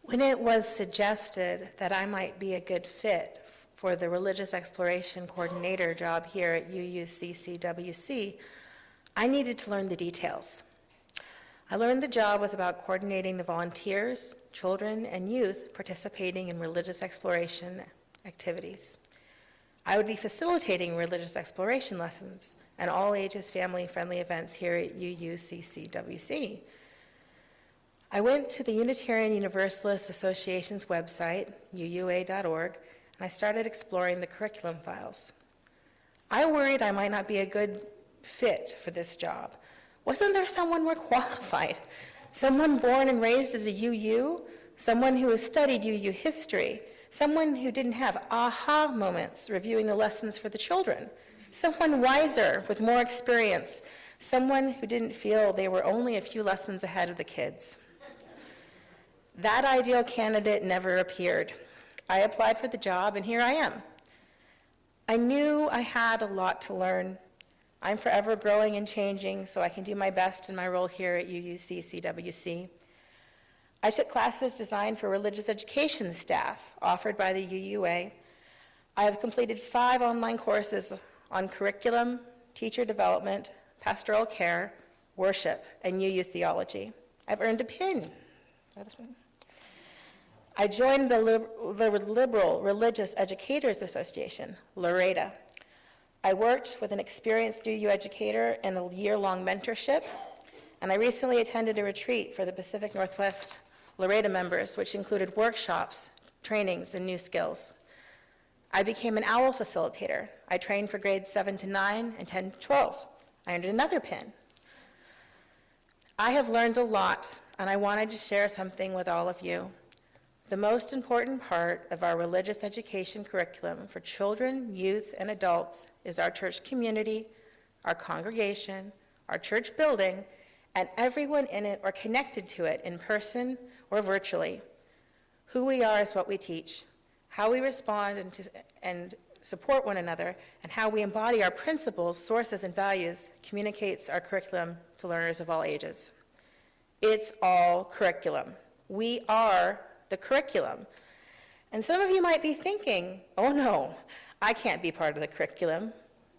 When it was suggested that I might be a good fit for the Religious Exploration Coordinator job here at UUCCWC, I needed to learn the details. I learned the job was about coordinating the volunteers, children, and youth participating in religious exploration activities. I would be facilitating religious exploration lessons and all ages family-friendly events here at UUCCWC. I went to the Unitarian Universalist Association's website, uua.org, and I started exploring the curriculum files. I worried I might not be a good fit for this job. Wasn't there someone more qualified? Someone born and raised as a UU? Someone who has studied UU history? Someone who didn't have aha moments reviewing the lessons for the children? Someone wiser with more experience? Someone who didn't feel they were only a few lessons ahead of the kids? That ideal candidate never appeared. I applied for the job, and here I am. I knew I had a lot to learn. I'm forever growing and changing, so I can do my best in my role here at UUCCWC. I took classes designed for religious education staff offered by the UUA. I have completed 5 online courses on curriculum, teacher development, pastoral care, worship, and UU theology. I've earned a pin. I joined the Liberal Religious Educators Association, LREDA. I worked with an experienced UU educator in a year-long mentorship, and I recently attended a retreat for the Pacific Northwest LREDA members, which included workshops, trainings, and new skills. I became an OWL facilitator. I trained for grades 7 to 9 and 10 to 12. I earned another pin. I have learned a lot, and I wanted to share something with all of you. The most important part of our religious education curriculum for children, youth, and adults is our church community, our congregation, our church building, and everyone in it or connected to it in person or virtually. Who we are is what we teach. How we respond and support one another, and how we embody our principles, sources, and values communicates our curriculum to learners of all ages. It's all curriculum. We are the curriculum. And some of you might be thinking, oh no, I can't be part of the curriculum,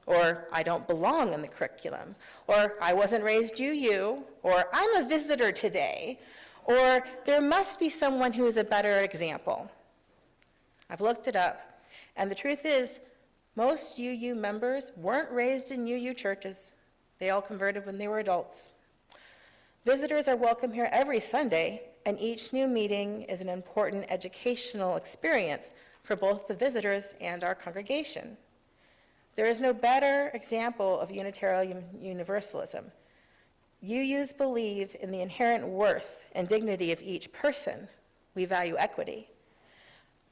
or I don't belong in the curriculum, or I wasn't raised UU, or I'm a visitor today, or there must be someone who is a better example. I've looked it up, and the truth is, most UU members weren't raised in UU churches. They all converted when they were adults. Visitors are welcome here every Sunday, and each new meeting is an important educational experience for both the visitors and our congregation. There is no better example of Unitarian Universalism. UUs believe in the inherent worth and dignity of each person. We value equity.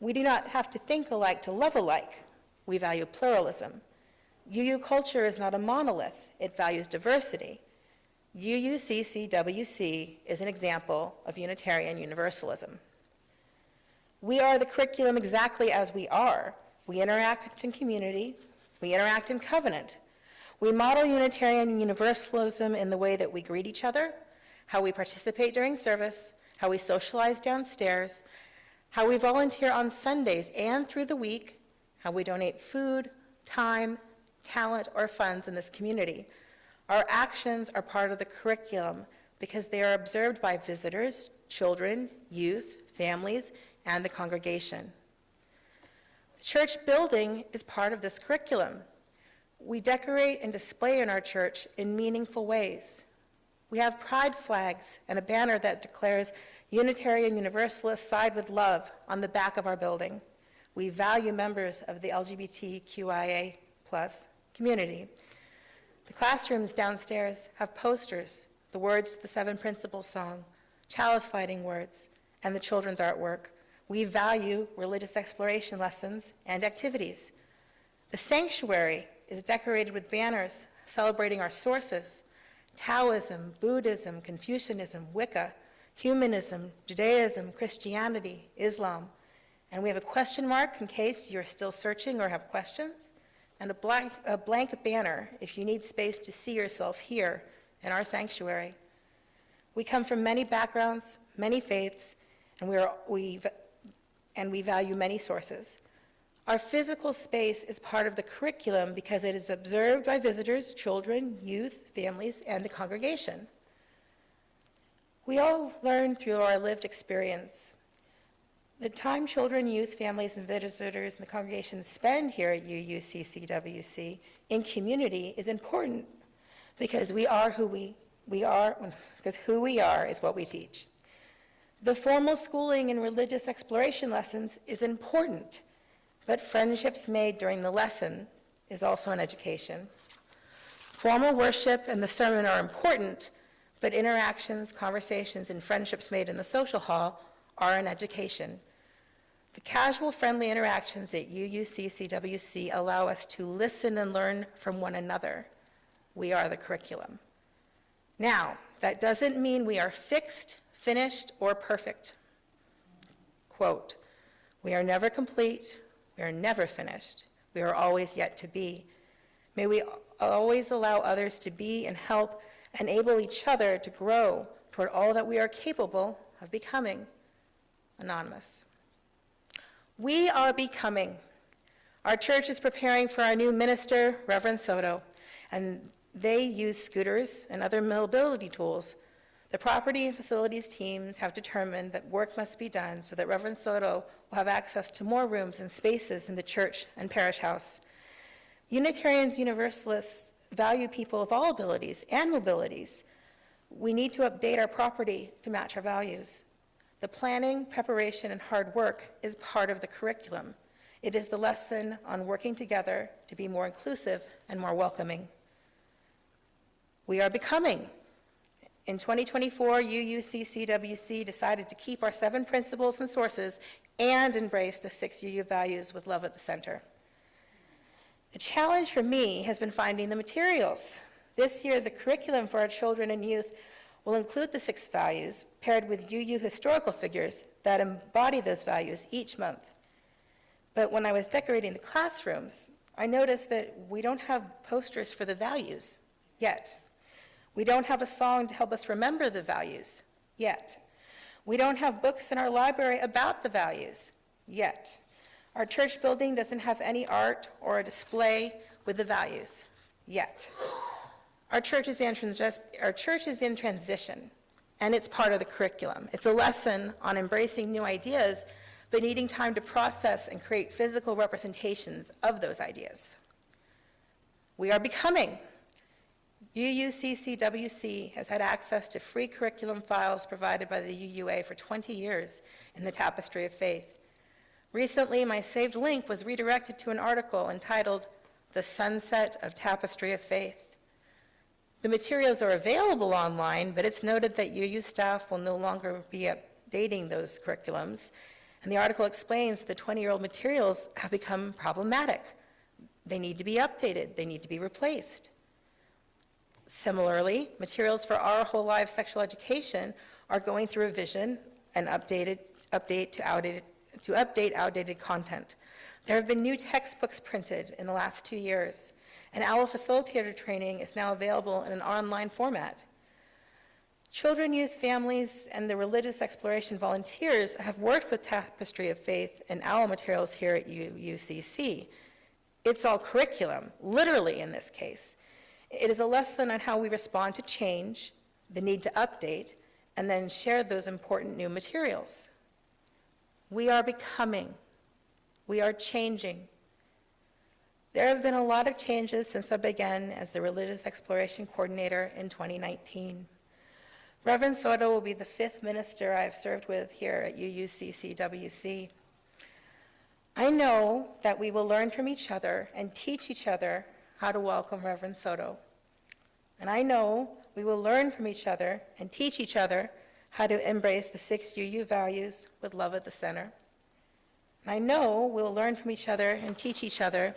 We do not have to think alike to love alike. We value pluralism. UU culture is not a monolith. It values diversity. UUCCWC is an example of Unitarian Universalism. We are the curriculum exactly as we are. We interact in community. We interact in covenant. We model Unitarian Universalism in the way that we greet each other, how we participate during service, how we socialize downstairs, how we volunteer on Sundays and through the week, how we donate food, time, talent, or funds in this community. Our actions are part of the curriculum because they are observed by visitors, children, youth, families, and the congregation. The church building is part of this curriculum. We decorate and display in our church in meaningful ways. We have pride flags and a banner that declares Unitarian Universalists side with love on the back of our building. We value members of the LGBTQIA+ community. The classrooms downstairs have posters, the words to the 7 Principles song, chalice lighting words, and the children's artwork. We value religious exploration lessons and activities. The sanctuary is decorated with banners celebrating our sources: Taoism, Buddhism, Confucianism, Wicca, humanism, Judaism, Christianity, Islam. And we have a question mark in case you're still searching or have questions, and a blank banner if you need space to see yourself here in our sanctuary. We come from many backgrounds, many faiths, and we value many sources. Our physical space is part of the curriculum because it is observed by visitors, children, youth, families, and the congregation. We all learn through our lived experience. The time children, youth, families, and visitors in the congregation spend here at UUCCWC in community is important because we are who we are, because who we are is what we teach. The formal schooling and religious exploration lessons is important, but friendships made during the lesson is also an education. Formal worship and the sermon are important, but interactions, conversations, and friendships made in the social hall are an education. The casual, friendly interactions at UUCCWC allow us to listen and learn from one another. We are the curriculum. Now, that doesn't mean we are fixed, finished, or perfect. Quote, "We are never complete, we are never finished, we are always yet to be. May we always allow others to be and help enable each other to grow toward all that we are capable of becoming." Anonymous. We are becoming. Our church is preparing for our new minister, Reverend Soto, and they use scooters and other mobility tools. The property and facilities teams have determined that work must be done so that Reverend Soto will have access to more rooms and spaces in the church and parish house. Unitarians, Universalists value people of all abilities and mobilities. We need to update our property to match our values. The planning, preparation, and hard work is part of the curriculum. It is the lesson on working together to be more inclusive and more welcoming. We are becoming. In 2024, UUCCWC decided to keep our 7 principles and sources and embrace the 6 UU values with love at the center. The challenge for me has been finding the materials. This year, the curriculum for our children and youth will include the 6 values paired with UU historical figures that embody those values each month. But when I was decorating the classrooms, I noticed that we don't have posters for the values yet. We don't have a song to help us remember the values yet. We don't have books in our library about the values yet. Our church building doesn't have any art or a display with the values yet. Our church is in transition, and it's part of the curriculum. It's a lesson on embracing new ideas, but needing time to process and create physical representations of those ideas. We are becoming. UUCCWC has had access to free curriculum files provided by the UUA for 20 years in the Tapestry of Faith. Recently, my saved link was redirected to an article entitled "The Sunset of Tapestry of Faith." The materials are available online, but it's noted that UU staff will no longer be updating those curriculums, and the article explains that the 20-year-old materials have become problematic. They need to be updated, they need to be replaced. Similarly, materials for Our Whole Life Sexual Education are going through revision and update to update outdated content. There have been new textbooks printed in the last 2 years, and OWL facilitator training is now available in an online format. Children, youth, families, and the religious exploration volunteers have worked with Tapestry of Faith and OWL materials here at UUCC. It's all curriculum, literally in this case. It is a lesson on how we respond to change, the need to update, and then share those important new materials. We are becoming. We are changing. There have been a lot of changes since I began as the Religious Exploration Coordinator in 2019. Reverend Soto will be the 5th minister I have served with here at UUCCWC. I know that we will learn from each other and teach each other how to welcome Reverend Soto. And I know we will learn from each other and teach each other how to embrace the 6 UU values with love at the center. And I know we'll learn from each other and teach each other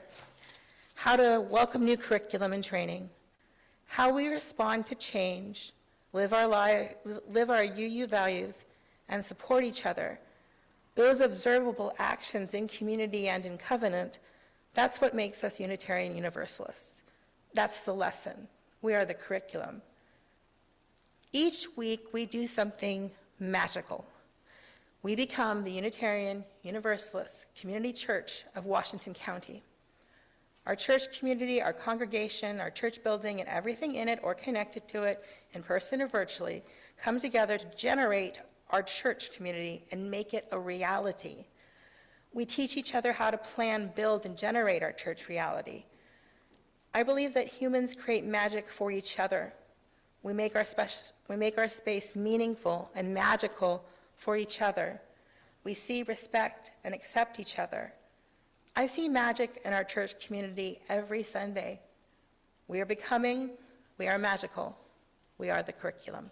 how to welcome new curriculum and training, how we respond to change, live our UU values, and support each other. Those observable actions in community and in covenant, that's what makes us Unitarian Universalists. That's the lesson. We are the curriculum. Each week we do something magical. We become the Unitarian Universalist Community Church of Washington County. Our church community, our congregation, our church building, and everything in it or connected to it, in person or virtually, come together to generate our church community and make it a reality. We teach each other how to plan, build, and generate our church reality. I believe that humans create magic for each other. We make our space meaningful and magical for each other. We see, respect, and accept each other. I see magic in our church community every Sunday. We are becoming, we are magical, we are the curriculum.